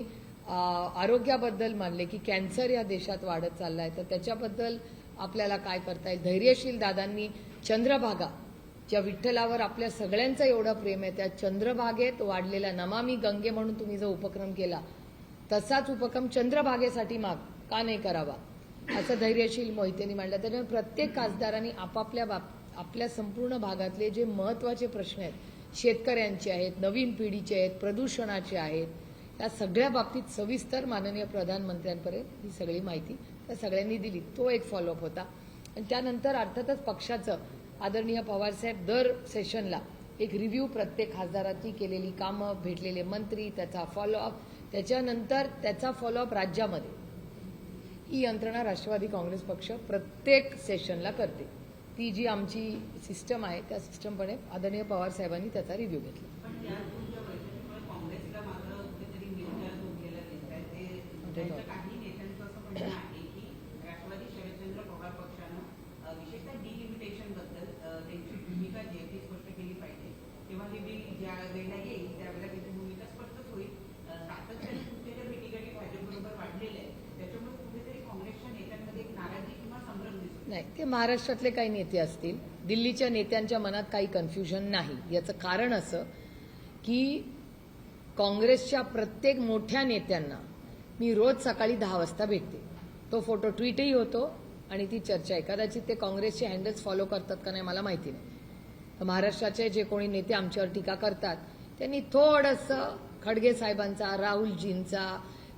आरोग्याबद्दल मानले की कॅन्सर या देशात वाढत चाललाय, तर त्याच्याबद्दल आपल्याला काय करता येईल. धैर्यशील दादांनी चंद्रभागा, ज्या विठ्ठलावर आपल्या सगळ्यांचं एवढं प्रेम आहे, त्या चंद्रभागेत वाढलेला नमामि गंगे म्हणून तुम्ही जो उपक्रम केला, तसाच उपक्रम चंद्रभागेसाठी का नाही करावा, असं धैर्यशील मोहितेंनी मांडलं. त्यामुळे प्रत्येक खासदारांनी आपल्या संपूर्ण भागातले जे महत्वाचे प्रश्न आहेत, शेतकऱ्यांचे आहेत, नवीन पिढीचे आहेत, प्रदूषणाचे आहेत, या सगळ्या बाबतीत सविस्तर माननीय प्रधानमंत्र्यांपर्यंत ही सगळी माहिती त्या सगळ्यांनी दिली. तो एक फॉलोअप होता. आणि त्यानंतर अर्थातच पक्षाचं आदरणीय पवारसाहेब दर सेशनला एक रिव्ह्यू, प्रत्येक खासदारांनी केलेली कामं, भेटलेले मंत्री, त्याचा फॉलोअप, त्याच्यानंतर त्याचा फॉलोअप राज्यामध्ये, ही यंत्रणा राष्ट्रवादी काँग्रेस पक्ष प्रत्येक सेशनला करते. ती जी आमची सिस्टम आहे त्या सिस्टमपणे आदरणीय पवार साहेबांनी त्याचा रिव्ह्यू घेतला. पण या तुमच्या बैठकीमुळे काँग्रेसला मात्र कुठेतरी निर्णय उरलेला दिसत आहे. त्यांच्या काही नेत्यांचं असं म्हणणं आहे की राष्ट्रवादी शरदचंद्र पवार पक्षानं विशेषतः डिलिमिटेशन बद्दल त्यांची भूमिका जी आहे ती स्पष्ट केली पाहिजे. तेव्हा हे बिल ज्या वेळेला येईल त्यावेळेला त्याची भूमिका स्पष्टच होईल. सातत्याने तुमच्या भेटीगाठी भाजपबरोबर वाढलेल्या आहे, त्याच्यामुळे कुठेतरी काँग्रेसच्या नेत्यांमध्ये एक नाराजी किंवा संभ्रम दिसतो. नाही, ते महाराष्ट्रातले काही नेते असतील, दिल्लीच्या नेत्यांच्या मनात काही कन्फ्युजन नाही. याचं कारण असं की काँग्रेसच्या प्रत्येक मोठ्या नेत्यांना मी रोज सकाळी 10 वाजता भेटते. तो फोटो ट्विटही होतो आणि ती चर्चा आहे. कदाचित ते काँग्रेसचे हँडल्स फॉलो करतात का नाही मला माहिती नाही. तर महाराष्ट्राचे जे कोणी नेते आमच्यावर टीका करतात त्यांनी थोडंसं खडगे साहेबांचा, राहुलजींचा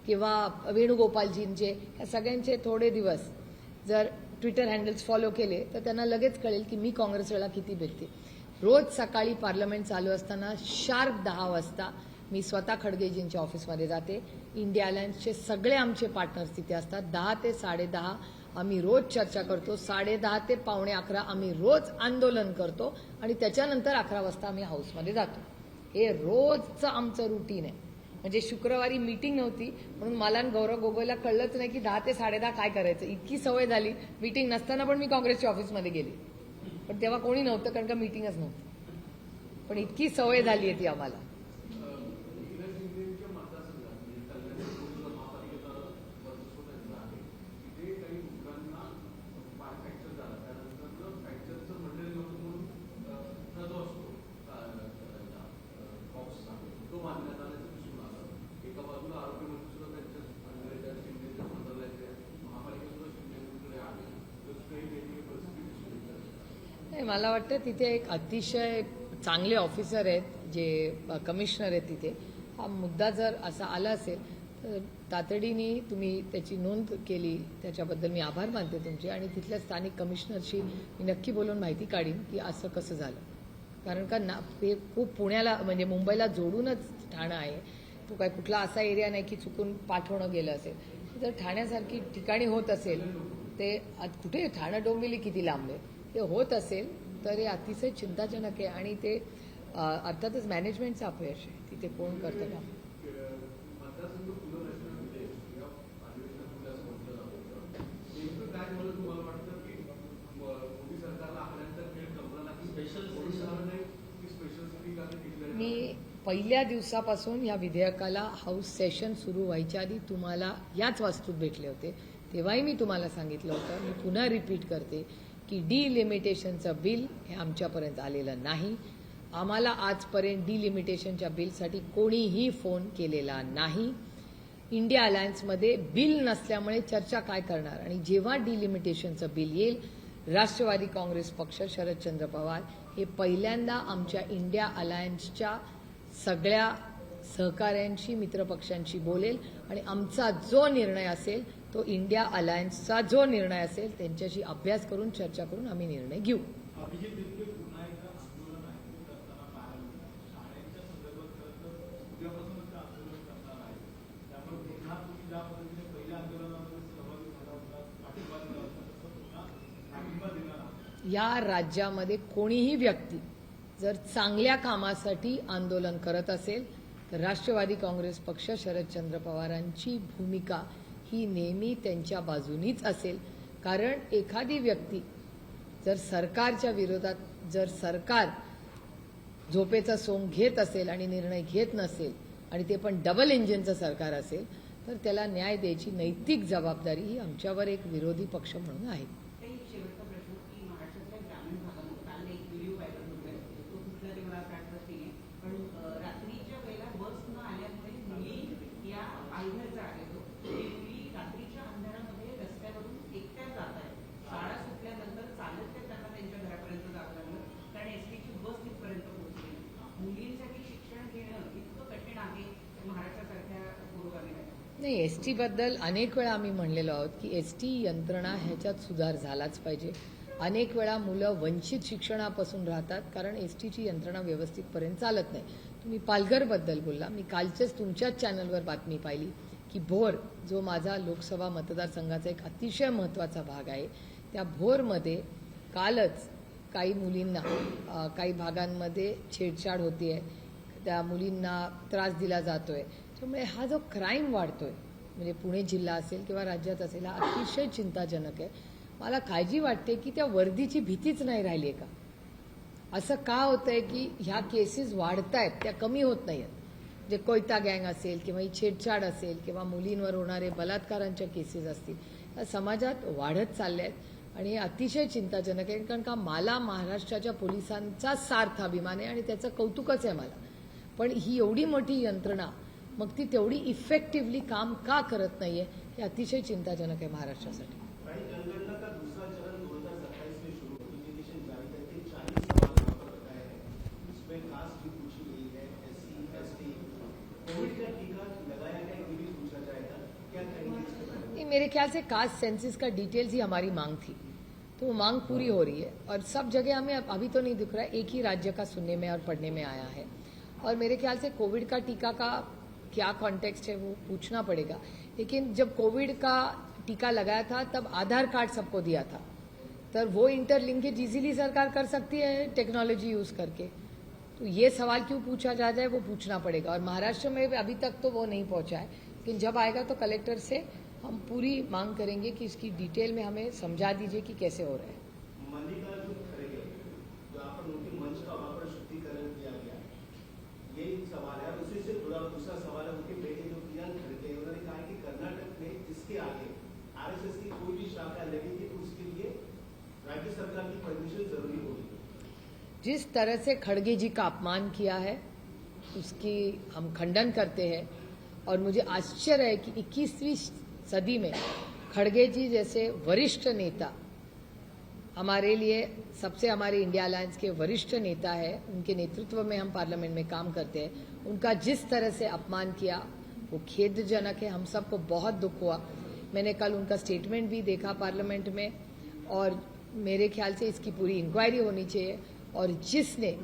किंवा वेणुगोपालजींचे, या सगळ्यांचे थोडे दिवस जर ट्विटर हँडल्स फॉलो केले तर त्यांना लगेच कळेल की मी काँग्रेसला किती भेटते. रोज सकाळी पार्लमेंट चालू असताना शार्प 10 वाजता मी स्वतः खडगेजींच्या ऑफिसमध्ये जाते. इंडिया अलायन्सचे सगळे आमचे पार्टनर्स तिथे असतात. 10 ते 10:30 आम्ही रोज चर्चा करतो. 10:30 ते 11:15 आम्ही रोज आंदोलन करतो आणि त्याच्यानंतर 11 वाजता आम्ही हाऊसमध्ये जातो. हे रोजचं आमचं रुटीन आहे. म्हणजे शुक्रवारी मीटिंग नव्हती म्हणून मला आणि गौरव गोगोईला कळलंच नाही की 10 ते 10:30 काय करायचं. इतकी सवय झाली, मीटिंग नसताना पण मी काँग्रेसच्या ऑफिसमध्ये गेली, पण तेव्हा कोणी नव्हतं कारण का मीटिंगच नव्हती. पण इतकी सवय झाली आहे ती आम्हाला. मला वाटतं तिथे एक अतिशय चांगले ऑफिसर आहेत जे कमिशनर आहेत तिथे, हा मुद्दा जर असा आला असेल तर तातडीने तुम्ही त्याची नोंद केली, त्याच्याबद्दल मी आभार मानते तुमचे. आणि तिथल्या स्थानिक कमिशनरशी मी नक्की बोलून माहिती काढीन की असं कसं झालं. कारण का ना ते खूप पुण्याला म्हणजे मुंबईला जोडूनच ठाणं आहे. तो काय कुठला असा एरिया नाही की चुकून पाठवणं गेलं असेल. जर ठाण्यासारखी ठिकाणी होत असेल ते कुठे ठाणं डोंबिवली किती लांब आहे, ते होत असेल तर हे अतिशय चिंताजनक आहे. आणि ते अर्थातच मॅनेजमेंटचं अपयश आहे. तिथे कोण करतं का. मतदारसंघ पुनर्रचना विधेयक या अधिवेशनामध्ये असं म्हटलं जात होतं. नेमकं काय मला तुम्हाला वाटतं की मोदी सरकारला आल्यानंतर खेळ संपला नाही, स्पेशल सिटी का डिक्लेअर. मी पहिल्या दिवसापासून या विधेयकाला हाऊस सेशन सुरू व्हायच्या आधी तुम्हाला याच वास्तूत भेटले होते. तेव्हाही मी तुम्हाला सांगितलं होतं, मी पुन्हा रिपीट करते की डिलिमिटेशनचं बिल हे आमच्यापर्यंत आलेलं नाही. आम्हाला आजपर्यंत डिलिमिटेशनच्या बिलसाठी कोणीही फोन केलेला नाही. इंडिया अलायन्समध्ये बिल नसल्यामुळे चर्चा काय करणार. आणि जेव्हा डिलिमिटेशनचं बिल येईल, राष्ट्रवादी काँग्रेस पक्ष, शरदचंद्र पवार हे पहिल्यांदा आमच्या इंडिया अलायन्सच्या सगळ्या सहकाऱ्यांशी, मित्रपक्षांशी बोलेल. आणि आमचा जो निर्णय असेल तो इंडिया अलायन्सचा जो निर्णय असेल त्यांच्याशी अभ्यास करून चर्चा करून आम्ही निर्णय घेऊ. अभिजित पुन्हा एकदा आंदोलन आहे करताना पाहायला मिळालं. शाळेच्या संदर्भात खरं तर उद्यापासूनच ते आंदोलन करणार आहे. त्यामुळे पुन्हा तुम्ही ज्या पद्धतीने पहिल्या आंदोलनामध्ये सहभागी झाला होता, पाठिंबा दिला होता, तसं पुन्हा पाठिंबा देणार आहात. या राज्यामध्ये कोणीही व्यक्ती जर चांगल्या कामासाठी आंदोलन करत असेल तर राष्ट्रवादी काँग्रेस पक्ष, शरदचंद्र पवारांची भूमिका ही नेहमी त्यांच्या बाजूनीच असेल. कारण एखादी व्यक्ती जर सरकारच्या विरोधात, जर सरकार झोपेचा सोंग घेत असेल आणि निर्णय घेत नसेल आणि ते पण डबल इंजिनचं सरकार असेल तर त्याला न्याय द्यायची नैतिक जबाबदारी ही आमच्यावर एक विरोधी पक्ष म्हणून आहे. काही शेवटचा प्रश्न की महाराष्ट्रातल्या ग्रामीण भागामध्ये काल एक व्हिडिओ व्हायरल होतोय, तो कुठला ते मला आता आठवत नाहीये, पण रात्रीच्या वेळेला बस न आल्यामुळे मुली या पायघर जात येतो. ते मुली रात्रीच्या अंधारामध्ये रस्त्यावरून एकट्या जात आहेत. शाळा सुटल्यानंतर चालत ते त्यांना त्यांच्या घरापर्यंत जावं लागलं कारण एसटीची बस तिथपर्यंत पोहोचली. मुलींसाठी शिक्षण घेणं इतकं कठीण आहे महाराष्ट्रासारख्या पुरोगामी राज्यात. नाही, एसटी बद्दल अनेक वेळा आम्ही म्हणलेलो आहोत की एसटी यंत्रणा ह्याच्यात सुधार झालाच पाहिजे. अनेक वेळा मुलं वंचित शिक्षणापासून राहतात कारण एसटीची यंत्रणा व्यवस्थितपर्यंत चालत नाही. तुम्ही पालघरबद्दल बोलला, मी कालच्याच तुमच्याच चॅनलवर बातमी पाहिली की भोर, जो माझा लोकसभा मतदारसंघाचा एक अतिशय महत्त्वाचा भाग आहे, त्या भोरमध्ये कालच काही मुलींना काही भागांमध्ये छेडछाड होतीये, त्या मुलींना त्रास दिला जातोय. त्यामुळे हा जो क्राईम वाढतोय म्हणजे पुणे जिल्हा असेल किंवा राज्यात असेल, हा अतिशय चिंताजनक आहे. मला काळजी वाटते की त्या वर्दीची भीतीच नाही राहिली आहे का. असं का होतंय की ह्या केसेस वाढतायत, त्या कमी होत नाहीत. जे कोयता गँग असेल किंवा ही छेडछाड असेल किंवा मुलींवर होणारे बलात्कारांच्या केसेस असतील, या समाजात वाढत चालल्या आहेत आणि हे अतिशय चिंताजनक आहे. कारण का मला महाराष्ट्राच्या पोलिसांचा सार्थ अभिमान आहे आणि त्याचं कौतुकच आहे मला. पण ही एवढी मोठी यंत्रणा मग ती तेवढी इफेक्टिव्हली काम का करत नाहीये, हे अतिशय चिंताजनक आहे महाराष्ट्रासाठी. भाई, जनगणना का दूसरा चरण 2027 में शुरू होगी. नोटिफिकेशन जारी करके 40 सवाल वहाँ पर बताए हैं. उसमें कास्ट भी पूछी गई है, SC, ST. कोविड का टीका लगाया गया ये भी पूछा जाएगा. क्या कहेंगे इसके बारे में? ये मेरे ख्याल से कास्ट सेंसिस का डिटेल्स ही हमारी मांग थी, तो वो मांग पूरी हो रही है और सब जगह हमें अभी तो नहीं दिख रहा है. एक ही राज्य का सुनने में और पढ़ने में आया है. और मेरे ख्याल से कोविड का टीका का क्या कॉन्टेक्स्ट है वो पूछना पड़ेगा. लेकिन जब कोविड का टीका लगाया था तब आधार कार्ड सबको दिया था, तो वो इंटरलिंकेज इजीली सरकार कर सकती है टेक्नोलॉजी यूज करके. तो ये सवाल क्यों पूछा जा जाए वो पूछना पड़ेगा. और महाराष्ट्र में अभी तक तो वो नहीं पहुंचा है, लेकिन जब आएगा तो कलेक्टर से हम पूरी मांग करेंगे कि इसकी डिटेल में हमें समझा दीजिए कि कैसे हो रहा है. मल्लिकार्जुन खड़गे, जो आप पर उनके मंच का वहाँ पर शुद्धिकरण किया गया, ये एक सवाल है. और उसी से जुड़ा दूसरा सवाल है, उनके बेटे जो प्रियंक खड़गे, उन्होंने कहा कि कर्नाटक में इसके आगे आरएसएस की कोई भी शाखा लगेगी तो उसके लिए राज्य सरकार की परमिशन जरूरी होगी. जिस तरह से खड़गे जी का अपमान किया है उसकी हम खंडन करते हैं. और मुझे आश्चर्य है कि 21वीं सदी में खड़गे जी जैसे वरिष्ठ नेता, हमारे लिए सबसे, हमारे इंडिया अलायंस के वरिष्ठ नेता है, उनके नेतृत्व में हम पार्लियामेंट में काम करते हैं, उनका जिस तरह से अपमान किया वो खेदजनक है। हम सबको बहुत दुख हुआ। मैंने कल उनका स्टेटमेंट भी देखा पार्लियामेंट में, और मेरे ख्याल से इसकी पूरी इंक्वायरी होनी चाहिए और जिसने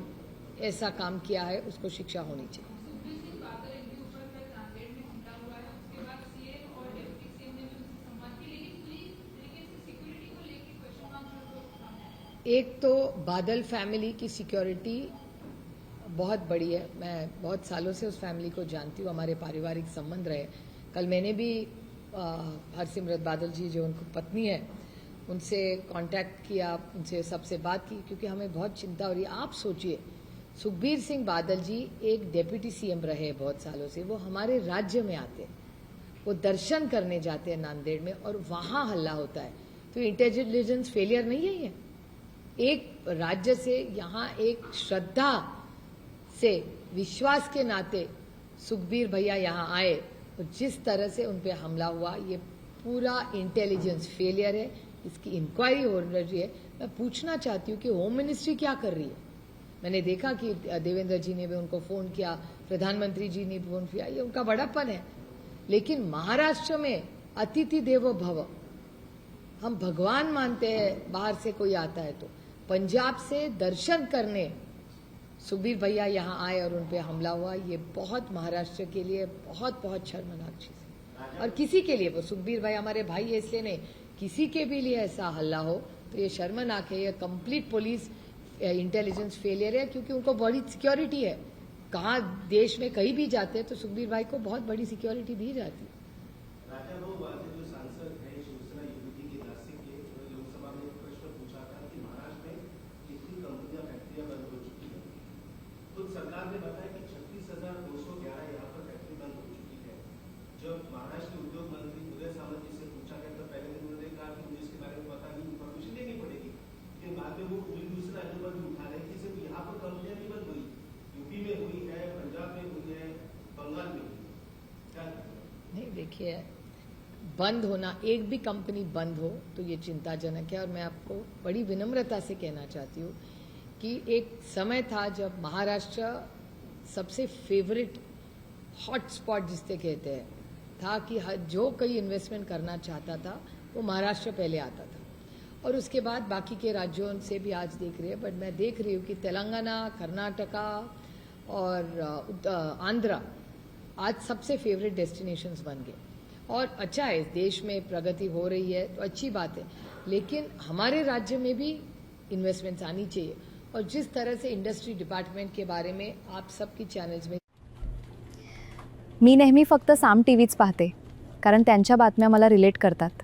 ऐसा काम किया है उसको शिक्षा होनी चाहिए। सुखबीर सिंह बादल के ऊपर कल नांदेड़ में हमला हुआ है, उसके बाद सीएम और डिप्टी सीएम ने भी उनसे संवाद की, लेकिन पूरी तरीके से सिक्योरिटी को लेकर क्वेश्चन मार्क सामने आया। एक तो बादल फैमिली की सिक्योरिटी बहुत बड़ी है। मैं बहुत सालों से उस फैमिली को जानती हूँ, हमारे पारिवारिक संबंध रहे। कल मैंने भी हरसिमरत बादल जी जो उनको पत्नी है उनसे कांटेक्ट किया, उनसे सबसे बात की, क्योंकि हमें बहुत चिंता हो रही है। आप सोचिए, सुखबीर सिंह बादल जी एक डेप्यूटी सीएम रहे बहुत सालों से, वो हमारे राज्य में आते हैं, वो दर्शन करने जाते हैं नांदेड़ में और वहां हल्ला होता है। तो इंटेलिजेंस फेलियर नहीं है ये? एक राज्य से यहाँ एक श्रद्धा से, विश्वास के नाते सुखबीर भैया यहाँ आए और जिस तरह से उन पे हमला हुआ, ये पूरा इंटेलिजेंस फेलियर है। इसकी इंक्वायरी हो रही है। मैं पूछना चाहती हूँ कि होम मिनिस्ट्री क्या कर रही है? मैंने देखा कि देवेंद्र जी ने भी उनको फोन किया, प्रधानमंत्री जी ने फोन किया, ये उनका बड़ापन है। लेकिन महाराष्ट्र में अतिथि देवो भव, हम भगवान मानते हैं बाहर से कोई आता है तो। पंजाब से दर्शन करने सुखबीर भैया यहाँ आए और उन पे हमला हुआ, ये बहुत महाराष्ट्र के लिए बहुत बहुत शर्मनाक चीज है। और किसी के लिए, वो सुखबीर भाई हमारे भाई है इसलिए नहीं, किसी के भी लिए ऐसा हल्ला हो तो ये शर्मनाक है। ये कंप्लीट पुलिस इंटेलिजेंस फेलियर है, क्योंकि उनको बड़ी सिक्योरिटी है। कहाँ देश में कहीं भी जाते हैं तो सुखबीर भाई को बहुत बड़ी सिक्योरिटी दी जाती है। राजा भाऊ आज जो सांसद हैं शिवसेना युवती के नासिक के, उन्होंने लोकसभा में एक प्रश्न पूछा था कि महाराष्ट्र में कितनी कंपनियां फैक्ट्रियां बंद हो चुकी हैं। खुद सरकार ने बताया कि 36,211 यहाँ पर फैक्ट्री बंद हो चुकी है। जब महाराष्ट्र के उद्योग मंत्री उदय सामंत जी से पूछा गया तो पहले दिन उन्होंने कहा कि मुझे इसके बारे में पता नहीं, परमिशन लेनी पड़ेगी। लेकिन बाद में वो दूसरे राज्यों पर भी उठा रहे हैं कि सिर्फ यहाँ पर कंपनियां नहीं बंद हुई, यूपी में हुई है, पंजाब में हुई है, बंगाल में हुई है। क्या नहीं, देखिए, बंद होना, एक भी कंपनी बंद हो तो ये चिंताजनक है। और मैं आपको बड़ी विनम्रता से कहना चाहती हूँ कि एक समय था जब महाराष्ट्र सबसे फेवरेट हॉटस्पॉट जिससे कहते हैं था, कि जो कोई इन्वेस्टमेंट करना चाहता था वो महाराष्ट्र पहले आता था, और उसके बाद बाकी के राज्यों से भी आज देख रही है। बट मैं देख रही हूँ कि तेलंगाना, कर्नाटका और आंध्रा आज सबसे फेवरेट डेस्टिनेशंस बन गए। और अच्छा है, इस देश में प्रगति हो रही है तो अच्छी बात है, लेकिन हमारे राज्य में भी इन्वेस्टमेंट्स आनी चाहिए। और जिस तरह से इंडस्ट्री डिपार्टमेंट के बारे में आप सबकी चॅनल्स में, मी नेहमी फक्त साम टीव्हीच पाहते, कारण त्यांच्या बातम्या मला रिलेट करतात.